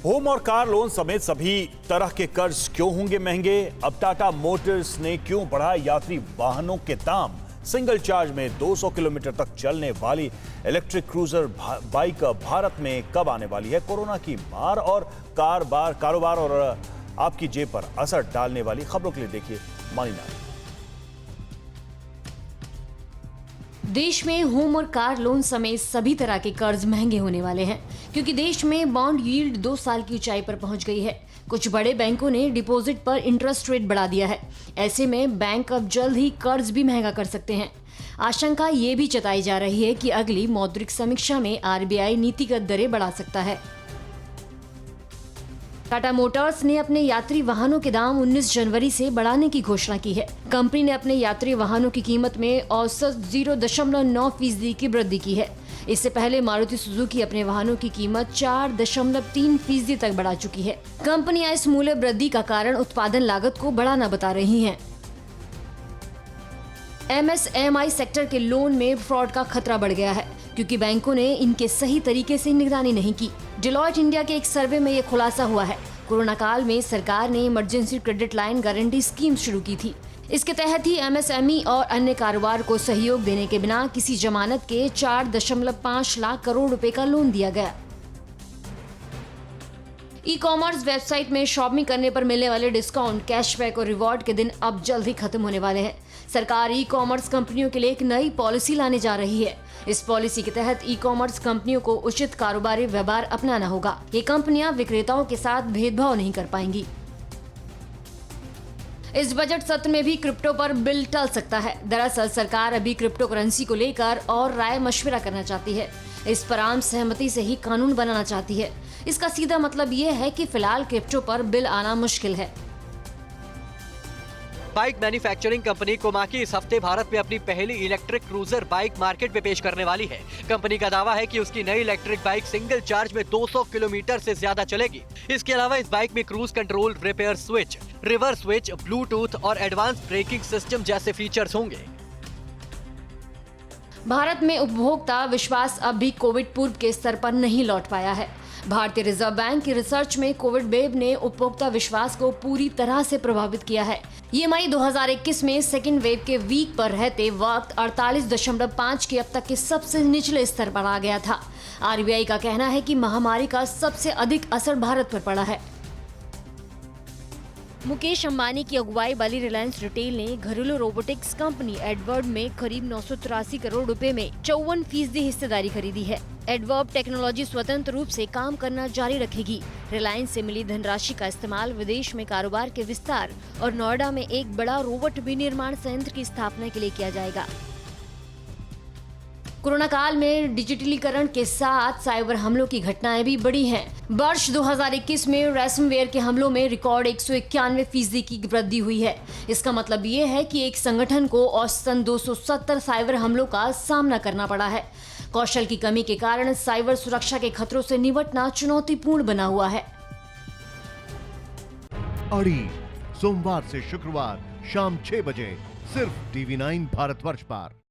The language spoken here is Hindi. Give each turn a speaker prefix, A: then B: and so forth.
A: होम और कार लोन समेत सभी तरह के कर्ज क्यों होंगे महंगे? अब टाटा मोटर्स ने क्यों बढ़ाए यात्री वाहनों के दाम? सिंगल चार्ज में 200 किलोमीटर तक चलने वाली इलेक्ट्रिक क्रूजर बाइक भारत में कब आने वाली है? कोरोना की मार और कारोबार और आपकी जेब पर असर डालने वाली खबरों के लिए देखिए मॉर्निंग।
B: देश में होम और कार लोन समेत सभी तरह के कर्ज महंगे होने वाले हैं क्योंकि देश में बॉन्ड यील्ड 2 साल की ऊंचाई पर पहुंच गई है। कुछ बड़े बैंकों ने डिपॉजिट पर इंटरेस्ट रेट बढ़ा दिया है। ऐसे में बैंक अब जल्द ही कर्ज भी महंगा कर सकते हैं। आशंका ये भी जताई जा रही है कि अगली मौद्रिक समीक्षा में आरबीआई नीतिगत दरें बढ़ा सकता है। टाटा मोटर्स ने अपने यात्री वाहनों के दाम 19 जनवरी से बढ़ाने की घोषणा की है। कंपनी ने अपने यात्री वाहनों की कीमत में औसत 0.9% की वृद्धि की है। इससे पहले मारुति सुजुकी अपने वाहनों की कीमत 4.3% तक बढ़ा चुकी है। कंपनियां इस मूल्य वृद्धि का कारण उत्पादन लागत को बढ़ाना बता रही हैं। एमएसएमई सेक्टर के लोन में फ्रॉड का खतरा बढ़ गया है क्योंकि बैंकों ने इनके सही तरीके से निगरानी नहीं की। डिलॉयट इंडिया के एक सर्वे में ये खुलासा हुआ है। कोरोना काल में सरकार ने emergency credit line guarantee scheme शुरू की थी। इसके तहत ही एमएसएमई और अन्य कारोबार को सहयोग देने के बिना किसी जमानत के 4.5 लाख करोड़ रुपए का लोन दिया गया। ई कॉमर्स वेबसाइट में शॉपिंग करने पर मिलने वाले डिस्काउंट, कैशबैक और रिवॉर्ड के दिन अब जल्द ही खत्म होने वाले हैं। सरकार ई कॉमर्स कंपनियों के लिए एक नई पॉलिसी लाने जा रही है। इस पॉलिसी के तहत ई कॉमर्स कंपनियों को उचित कारोबारी व्यवहार अपनाना होगा। ये कंपनियां विक्रेताओं के साथ भेदभाव नहीं कर पाएंगी। इस बजट सत्र में भी क्रिप्टो पर बिल टल सकता है। दरअसल सरकार अभी क्रिप्टो करेंसी को लेकर और राय मशविरा करना चाहती है। इस पर आम सहमति से ही कानून बनाना चाहती है। इसका सीधा मतलब ये है कि फिलहाल क्रिप्टो पर बिल आना मुश्किल है।
C: बाइक मैन्युफैक्चरिंग कंपनी कोमाकी इस हफ्ते भारत में अपनी पहली इलेक्ट्रिक क्रूजर बाइक मार्केट में पेश करने वाली है। कंपनी का दावा है कि उसकी नई इलेक्ट्रिक बाइक सिंगल चार्ज में 200 किलोमीटर से ज्यादा चलेगी। इसके अलावा इस बाइक में cruise control, repair switch, reverse switch, Bluetooth और एडवांस ब्रेकिंग सिस्टम जैसे फीचर्स होंगे।
B: भारत में उपभोक्ता विश्वास अब भी कोविड पूर्व के स्तर पर नहीं लौट पाया है। भारतीय रिजर्व बैंक की रिसर्च में कोविड वेव ने उपभोक्ता विश्वास को पूरी तरह से प्रभावित किया है। ये मई 2021 में सेकेंड वेव के वीक पर रहते वक्त 48.5 के अब तक के सबसे निचले स्तर पर आ गया था। आरबीआई का कहना है कि महामारी का सबसे अधिक असर भारत पर पड़ा है। मुकेश अंबानी की अगुवाई वाली रिलायंस रिटेल ने घरेलू रोबोटिक्स कंपनी एडवर्ब में करीब 983 करोड़ रुपए में 54% हिस्सेदारी खरीदी है। एडवर्ब टेक्नोलॉजी स्वतंत्र रूप से काम करना जारी रखेगी। रिलायंस से मिली धनराशि का इस्तेमाल विदेश में कारोबार के विस्तार और नोएडा में एक बड़ा रोबोट विनिर्माण संयंत्र की स्थापना के लिए किया जाएगा। कोरोना काल में डिजिटलीकरण के साथ साइबर हमलों की घटनाएं भी बढ़ी हैं। वर्ष 2021 में रैंसमवेयर के हमलों में रिकॉर्ड 191% की वृद्धि हुई है। इसका मतलब ये है कि एक संगठन को औसतन 270 साइबर हमलों का सामना करना पड़ा है। कौशल की कमी के कारण साइबर सुरक्षा के खतरों से निपटना चुनौतीपूर्ण बना हुआ है।
D: अड़ी सोमवार से शुक्रवार शाम 6 बजे सिर्फ TV9 भारतवर्ष पर।